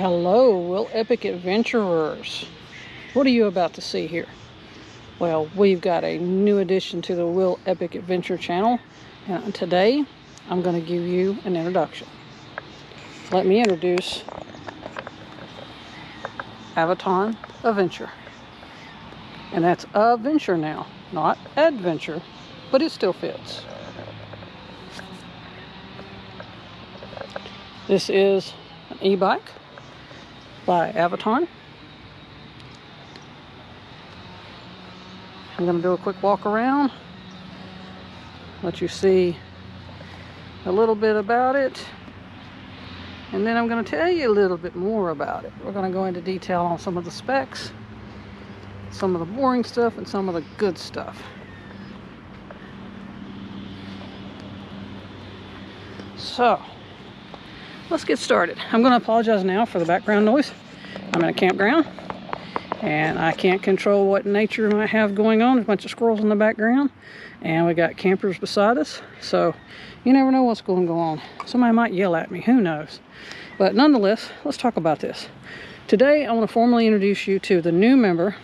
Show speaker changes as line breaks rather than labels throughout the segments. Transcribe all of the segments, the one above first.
Hello, Will Epic Adventurers. What are you about to see here? Well, we've got a new addition to the Will Epic Adventure channel, and today I'm going to give you an introduction. Let me introduce Aventon Aventure. And that's Adventure now, not Adventure, but it still fits. This is an e-bike by Aventon. I'm going to do a quick walk around, let you see a little bit about it, and then I'm going to tell you a little bit more about it. We're going to go into detail on some of the specs, some of the boring stuff, and some of the good stuff. So, let's get started. I'm going to apologize now for the background noise. I'm in a campground, and I can't control what nature might have going on. There's a bunch of squirrels in the background, and we got campers beside us, so you never know what's going to go on. Somebody might yell at me, who knows? But nonetheless, let's talk about this. Today, I want to formally introduce you to the new member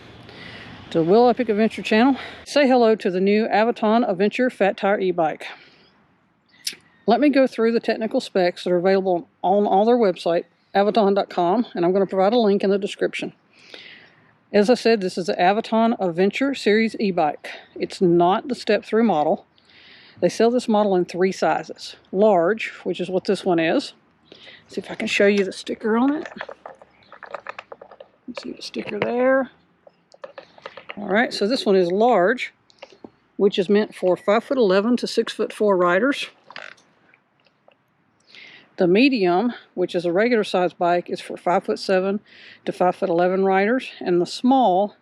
to the Will Epic Adventure channel. Say hello to the new Aventon Aventure Fat Tire e-bike. Let me go through the technical specs that are available on all their website, aventon.com, and I'm going to provide a link in the description. As I said, this is the Aventon Aventure Series e-bike. It's not the step-through model. They sell this model in 3 sizes. Large, which is what this one is. See if I can show you the sticker on it. You see the sticker there. Alright, so this one is large, which is meant for 5'11" to 6'4" riders. The medium, which is a regular size bike, is for 5'7" to 5'11" riders, and the small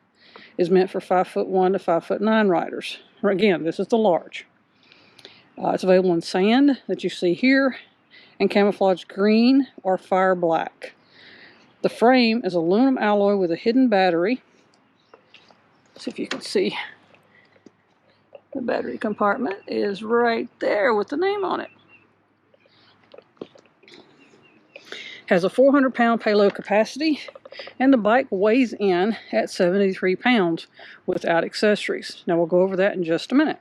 is meant for 5'1" to 5'9" riders. Again, this is the large. It's available in sand that you see here, and camouflage green or fire black. The frame is aluminum alloy with a hidden battery. See if you can see. The battery compartment is right there with the name on it. Has a 400-pound payload capacity, and the bike weighs in at 73 pounds without accessories. Now we'll go over that in just a minute.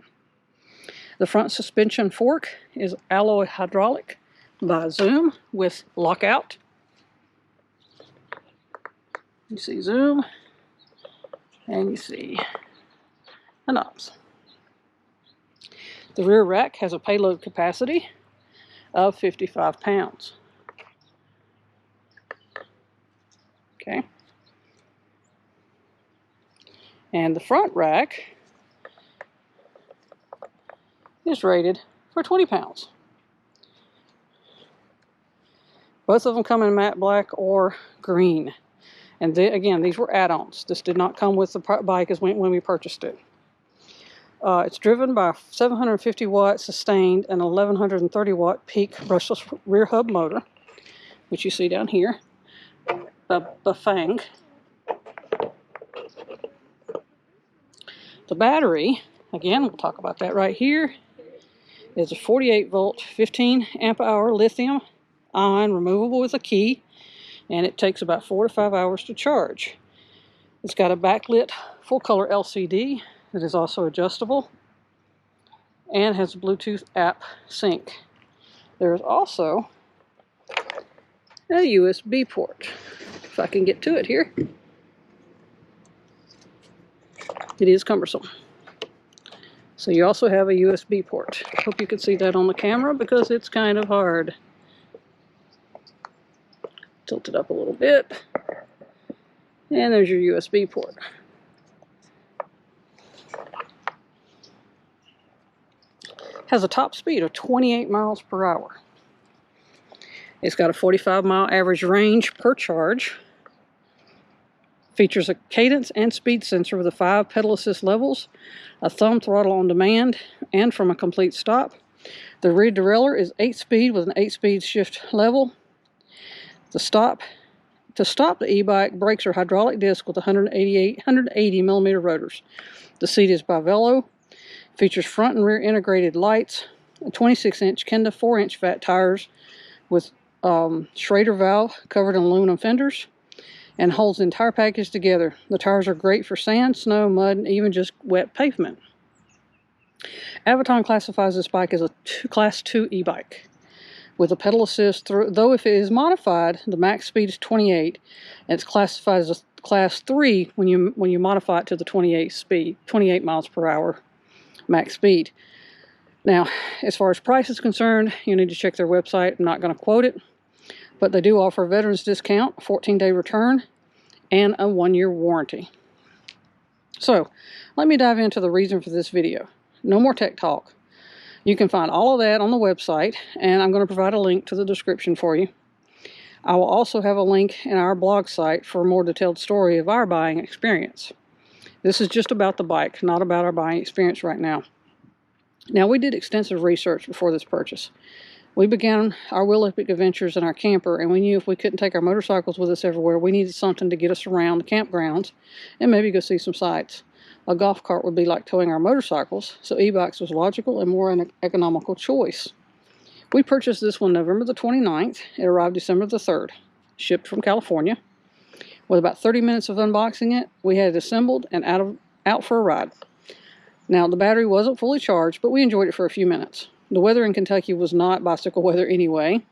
The front suspension fork is alloy hydraulic by Zoom with lockout. You see Zoom, and you see the knobs. The rear rack has a payload capacity of 55 pounds. Okay. And the front rack is rated for 20 pounds. Both of them come in matte black or green. And again, these were add-ons. This did not come with the bike as when we purchased it. It's driven by 750 watt sustained and 1130 watt peak brushless rear hub motor, which you see down here. Bafang. The battery, again, we'll talk about that right here, is a 48 volt, 15 amp hour lithium-ion removable with a key, and it takes about 4 to 5 hours to charge. It's got a backlit full color LCD that is also adjustable and has a Bluetooth app sync. There is also a USB port. If I can get to it here. It is cumbersome. So you also have a USB port. I hope you can see that on the camera because it's kind of hard. Tilt it up a little bit. And there's your USB port. Has a top speed of 28 miles per hour. It's got a 45-mile average range per charge. Features a cadence and speed sensor with 5 pedal assist levels, a thumb throttle on demand, and from a complete stop. The rear derailleur is 8-speed with an 8-speed shift level. To stop the e-bike, brakes are hydraulic disc with 180 millimeter rotors. The seat is bivelo. Features front and rear integrated lights, a 26-inch Kenda 4-inch fat tires with Schrader valve covered in aluminum fenders and holds the entire package together. The tires are great for sand, snow, mud, and even just wet pavement. Aventon classifies this bike as a Class 2 e-bike with a pedal assist, though if it is modified, the max speed is 28, and it's classified as a Class 3 when you modify it to the 28 miles per hour max speed. Now, as far as price is concerned, you need to check their website. I'm not going to quote it, but they do offer a veterans discount, 14-day return, and a 1-year warranty. So, let me dive into the reason for this video. No more tech talk. You can find all of that on the website, and I'm going to provide a link to the description for you. I will also have a link in our blog site for a more detailed story of our buying experience. This is just about the bike, not about our buying experience right now. Now, we did extensive research before this purchase. We began our wheel epic adventures in our camper, and we knew if we couldn't take our motorcycles with us everywhere, we needed something to get us around the campgrounds and maybe go see some sights. A golf cart would be like towing our motorcycles, so e-bikes was logical and more an economical choice. We purchased this one November the 29th. It arrived December the 3rd, shipped from California. With about 30 minutes of unboxing it, we had it assembled and out for a ride. Now, the battery wasn't fully charged, but we enjoyed it for a few minutes. The weather in Kentucky was not bicycle weather anyway.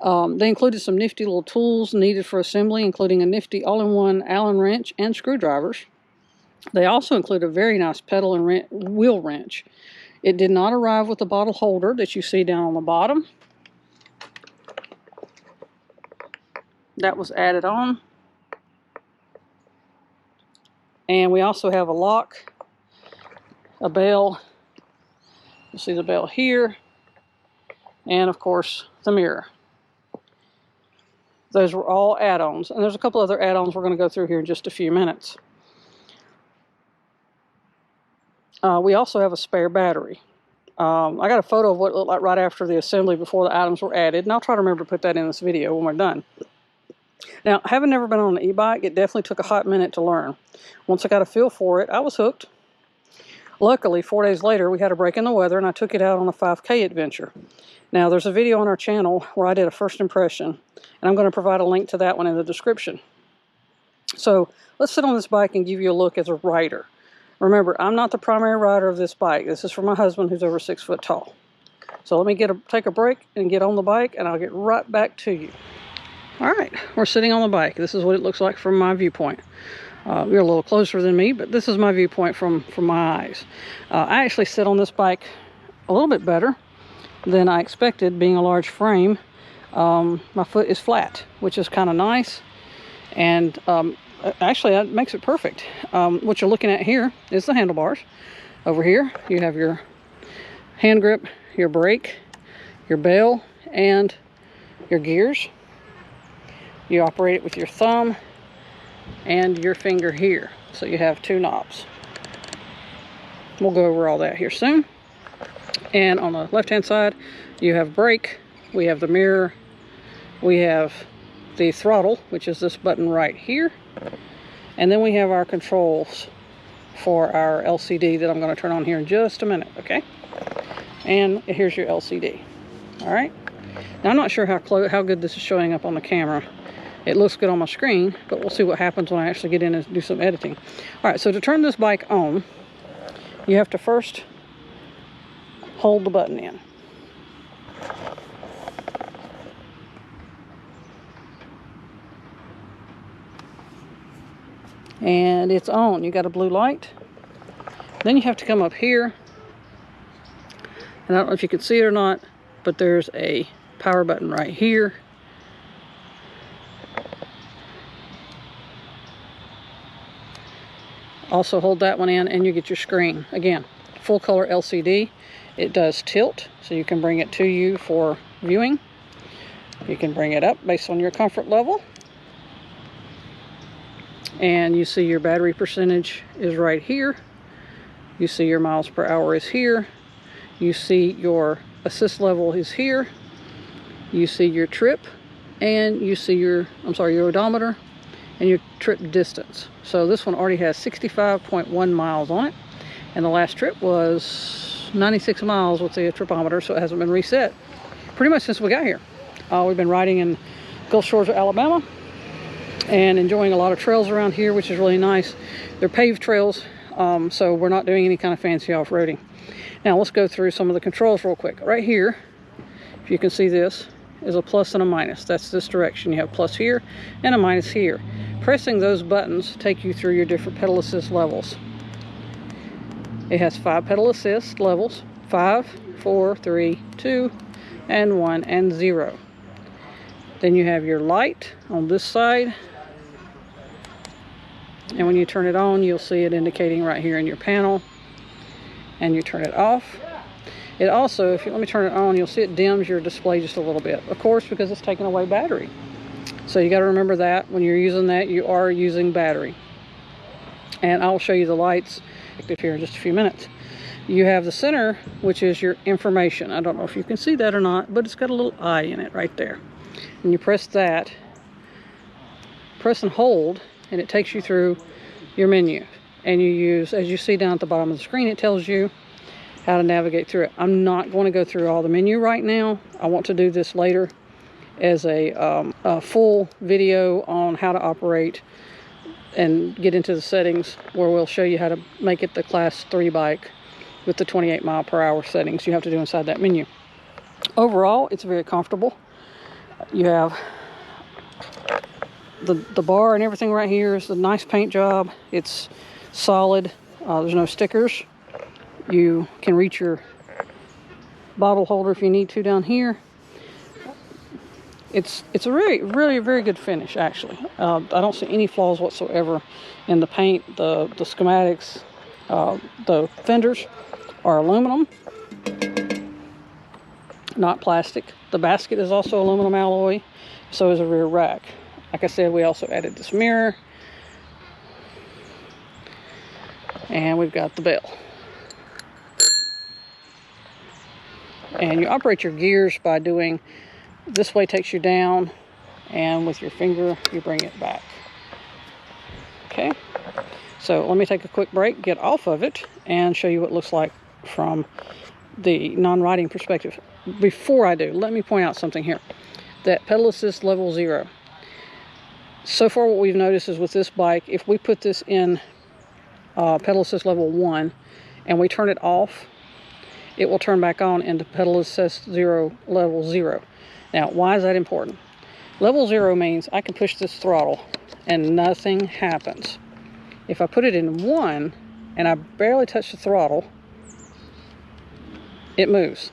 They included some nifty little tools needed for assembly, including a nifty all-in-one Allen wrench and screwdrivers. They also include a very nice pedal and wheel wrench. It did not arrive with the bottle holder that you see down on the bottom. That was added on. And we also have a lock, a bell. You see the bell here. And of course, the mirror. Those were all add-ons. And there's a couple other add-ons we're going to go through here in just a few minutes. We also have a spare battery. I got a photo of what it looked like right after the assembly before the items were added, and I'll try to remember to put that in this video when we're done. Now, having never been on an e-bike, it definitely took a hot minute to learn. Once I got a feel for it, I was hooked. Luckily, 4 days later, we had a break in the weather, and I took it out on a 5K adventure. Now, there's a video on our channel where I did a first impression, and I'm going to provide a link to that one in the description. So, let's sit on this bike and give you a look as a rider. Remember, I'm not the primary rider of this bike. This is for my husband, who's over 6 foot tall. So let me take a break and get on the bike, and I'll get right back to you. All right, we're sitting on the bike. This is what it looks like from my viewpoint. You're a little closer than me, but this is my viewpoint from my eyes. I actually sit on this bike a little bit better than I expected, being a large frame. My foot is flat, which is kind of nice. And actually, that makes it perfect. What you're looking at here is the handlebars. Over here, you have your hand grip, your brake, your bell, and your gears. You operate it with your thumb and your finger here. So you have 2 knobs. We'll go over all that here soon. And on the left-hand side, you have brake, we have the mirror, we have the throttle, which is this button right here. And then we have our controls for our LCD that I'm going to turn on here in just a minute, okay? And here's your LCD. All right. Now, I'm not sure how good this is showing up on the camera. It looks good on my screen, but we'll see what happens when I actually get in and do some editing. All right, so to turn this bike on, you have to first hold the button in. And it's on. You got a blue light. Then you have to come up here. And I don't know if you can see it or not, but there's a power button right here. Also hold that one in and you get your screen. Again, full color LCD. It does tilt, so you can bring it to you for viewing. You can bring it up based on your comfort level. And you see your battery percentage is right here. You see your miles per hour is here. You see your assist level is here. You see your trip, and you see your odometer and your trip distance. So this one already has 65.1 miles on it, and the last trip was 96 miles with the tripometer, so it hasn't been reset pretty much since we got here. We've been riding in Gulf Shores of Alabama and enjoying a lot of trails around here, which is really nice. They're paved trails, so we're not doing any kind of fancy off-roading. Now let's go through some of the controls real quick. Right here, if you can see, this is a plus and a minus. That's this direction. You have plus here and a minus here. Pressing those buttons take you through your different pedal assist levels. It has 5 pedal assist levels: 5, 4, 3, 2, and 1, and 0. Then you have your light on this side, and when you turn it on, you'll see it indicating right here in your panel, and you turn it off. It also, if you let me turn it on, you'll see it dims your display just a little bit, of course, because it's taking away battery. So you got to remember that when you're using that, you are using battery. And I'll show you the lights here in just a few minutes. You have the center, which is your information. I don't know if you can see that or not, but it's got a little eye in it right there. And you press that, press and hold, and it takes you through your menu. And you use, as you see down at the bottom of the screen, it tells you how to navigate through it. I'm not going to go through all the menu right now. I want to do this later as a full video on how to operate and get into the settings, where we'll show you how to make it the class 3 bike with the 28 mile/hour settings you have to do inside that menu. Overall, it's very comfortable. You have the bar and everything right here is a nice paint job. It's solid. There's no stickers. You can reach your bottle holder if you need to down here. It's a really very good finish, actually. I don't see any flaws whatsoever in the paint. The schematics, the fenders are aluminum, not plastic. The basket is also aluminum alloy, so is a rear rack. Like I said, we also added this mirror, and we've got the bell. And you operate your gears by doing, this way takes you down, and with your finger you bring it back. Okay, so let me take a quick break, get off of it, and show you what it looks like from the non-riding perspective. Before I do, let me point out something here. That pedal assist level 0. So far what we've noticed is with this bike, if we put this in pedal assist level 1 and we turn it off, it will turn back on into pedal assist level 0. Now, why is that important? Level 0 means I can push this throttle and nothing happens. If I put it in 1 and I barely touch the throttle, it moves.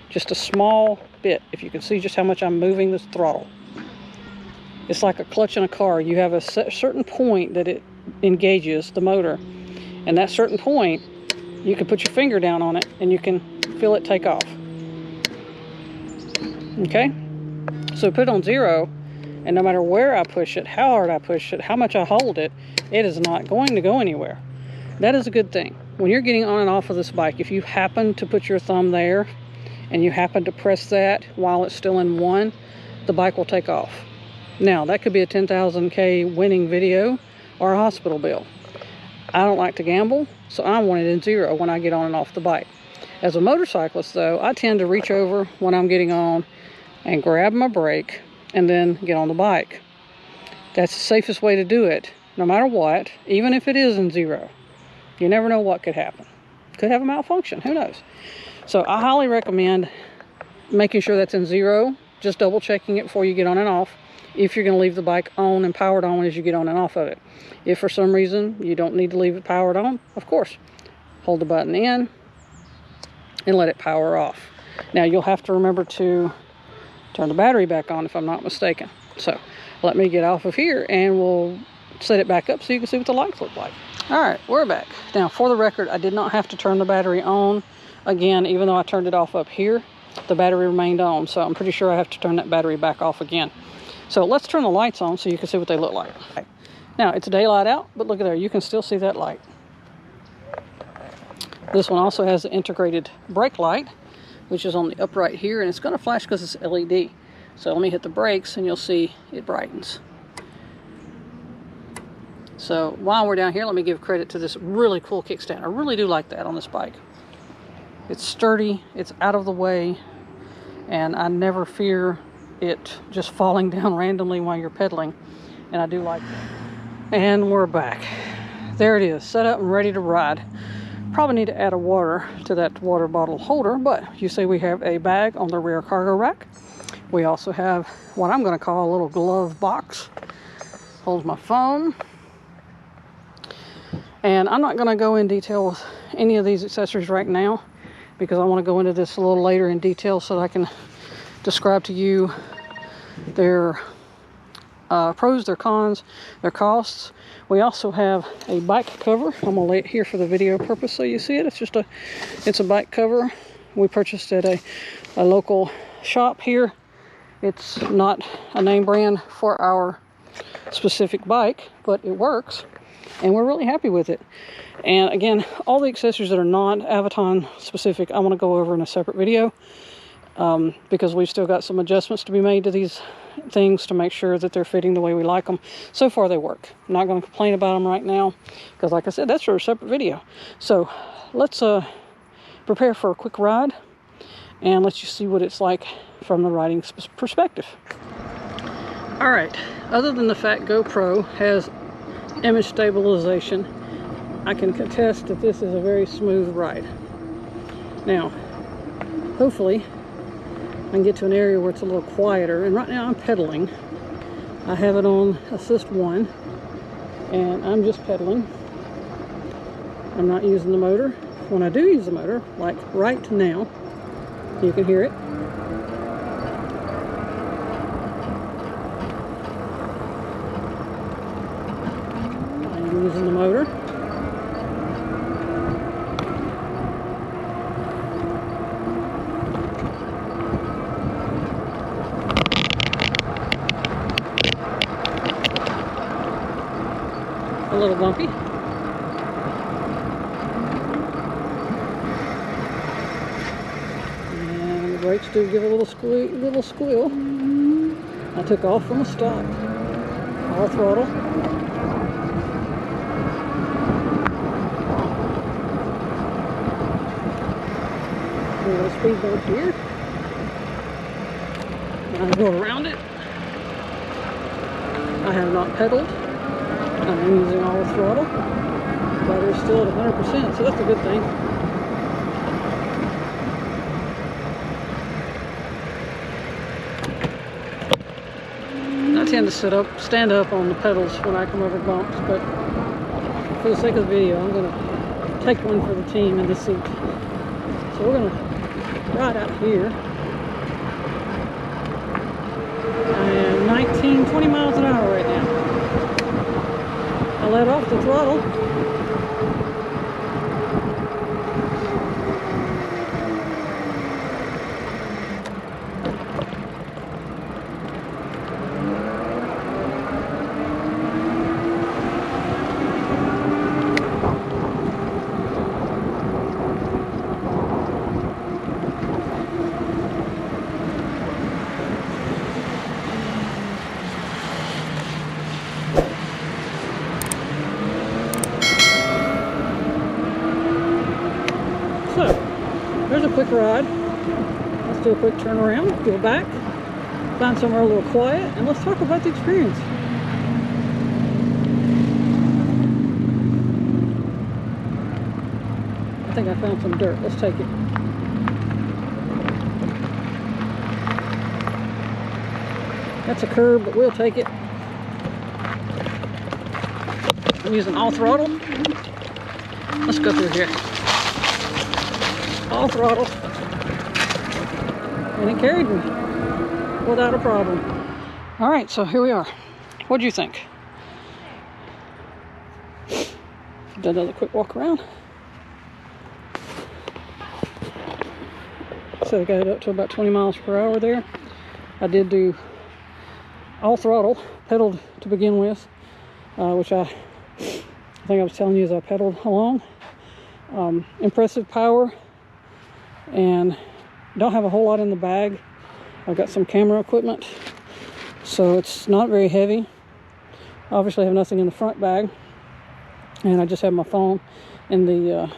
Just a small bit. If you can see just how much I'm moving this throttle. It's like a clutch in a car. You have a certain point that it engages the motor, and that certain point, you can put your finger down on it and you can feel it take off. Okay, so put it on 0, and no matter where I push it, how hard I push it, how much I hold it, it is not going to go anywhere. That is a good thing. When you're getting on and off of this bike, if you happen to put your thumb there and you happen to press that while it's still in 1, the bike will take off. Now, that could be a 10,000K winning video or a hospital bill. I don't like to gamble, so I want it in 0 when I get on and off the bike. As a motorcyclist, though, I tend to reach over when I'm getting on and grab my brake and then get on the bike. That's the safest way to do it, no matter what, even if it is in 0. You never know what could happen. Could have a malfunction, who knows? So I highly recommend making sure that's in 0, just double checking it before you get on and off, if you're going to leave the bike on and powered on as you get on and off of it. If for some reason you don't need to leave it powered on, of course, hold the button in and let it power off. Now you'll have to remember to turn the battery back on if I'm not mistaken. So let me get off of here and we'll set it back up so you can see what the lights look like. All right, we're back. Now for the record, I did not have to turn the battery on again. Even though I turned it off up here, the battery remained on, so I'm pretty sure I have to turn that battery back off again. So let's turn the lights on so you can see what they look like. Now it's daylight out, but look at there, you can still see that light. This one also has the integrated brake light, which is on the upright here, and it's going to flash because it's LED. So let me hit the brakes and you'll see it brightens. So while we're down here, let me give credit to this really cool kickstand. I really do like that on this bike. It's sturdy, it's out of the way, and I never fear it just falling down randomly while you're pedaling, and I do like that. And we're back. There it is, set up and ready to ride. Probably need to add a water to that water bottle holder, but you see we have a bag on the rear cargo rack. We also have what I'm going to call a little glove box. Holds my phone. And I'm not going to go in detail with any of these accessories right now, because I want to go into this a little later in detail so that I can describe to you their pros, their cons, their costs. We also have a bike cover. I'm going to lay it here for the video purpose so you see it. It's a bike cover we purchased at a local shop here. It's not a name brand for our specific bike, but it works, and we're really happy with it. And again, all the accessories that are not Aventon specific, I want to go over in a separate video, because we've still got some adjustments to be made to these things to make sure that they're fitting the way we like them. So far they work. I'm not going to complain about them right now, because like I said, that's for a separate video. So let's prepare for a quick ride and let you see what it's like from the riding perspective. All right, other than the fact GoPro has image stabilization, I can attest that this is a very smooth ride. Now, hopefully I can get to an area where it's a little quieter, and right now I'm pedaling. I have it on assist 1, and I'm just pedaling. I'm not using the motor. When I do use the motor, like right now, you can hear it. I'm using the motor. A little bumpy. And the brakes do give a little squeal. I took off from a stop. All throttle. A little speed bump here. I'm going around it. I have not pedaled. I'm using all the throttle. Battery's still at 100%, so that's a good thing. I tend to stand up on the pedals when I come over bumps, but for the sake of the video, I'm going to take one for the team in the seat. So we're going to ride out here. I am 20 miles an hour right now. I let off the throttle. So, there's a quick ride. Let's do a quick turn around, go back, find somewhere a little quiet, and let's talk about the experience. I think I found some dirt. Let's take it. That's a curb, but we'll take it. I'm using all throttle. Let's go through here. All throttle, and it carried me without a problem. All right, so here we are. What do you think? Done another quick walk around. So I got it up to about 20 miles per hour there. I did do all throttle, pedaled to begin with, which I think I was telling you as I pedaled along. Impressive power. And don't have a whole lot in the bag. I've got some camera equipment, so it's not very heavy. Obviously I have nothing in the front bag, and I just have my phone in the I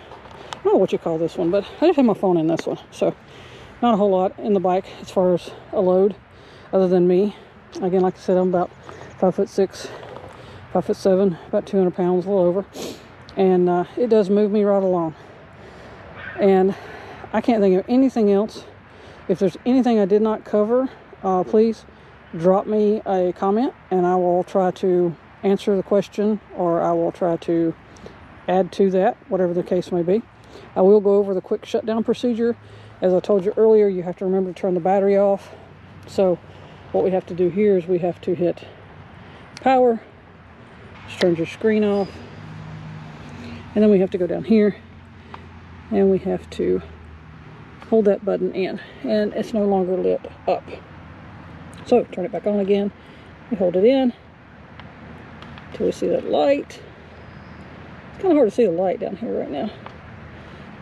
don't know what you call this one, but I just have my phone in this one, so not a whole lot in the bike as far as a load. other than me. Again, like I said, I'm about 5'6", 5'7", about 200 pounds, a little over. And it does move me right along. And I can't think of anything else. If there's anything I did not cover, please drop me a comment and I will try to answer the question, or I will try to add to that, whatever the case may be. I will go over the quick shutdown procedure. As I told you earlier, you have to remember to turn the battery off. So what we have to do here is we have to hit power, just turn your screen off, and then we have to go down here and we have to hold that button in, and it's no longer lit up. So turn it back on again. We hold it in until we see that light. It's kind of hard to see the light down here right now.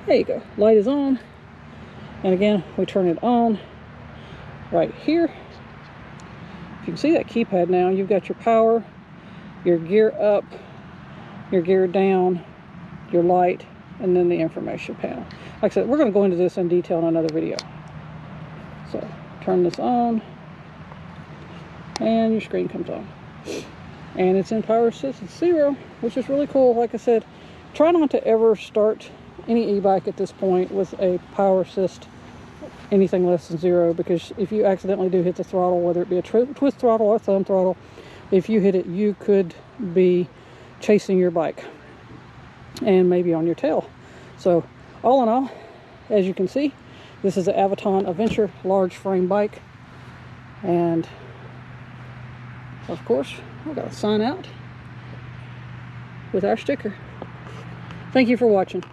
There you go. Light is on. And again, we turn it on right here. If you can see that keypad now, you've got your power, your gear up, your gear down, your light, and then the information panel. Like I said, we're going to go into this in detail in another video. So turn this on and your screen comes on, and it's in power assist. It's 0, which is really cool. Like I said, try not to ever start any e-bike at this point with a power assist anything less than 0, because if you accidentally do hit the throttle, whether it be a twist throttle or thumb throttle, if you hit it, you could be chasing your bike and maybe on your tail. So all in all, as you can see, this is the Aventon Aventure large frame bike, and of course we've got to sign out with our sticker. Thank you for watching.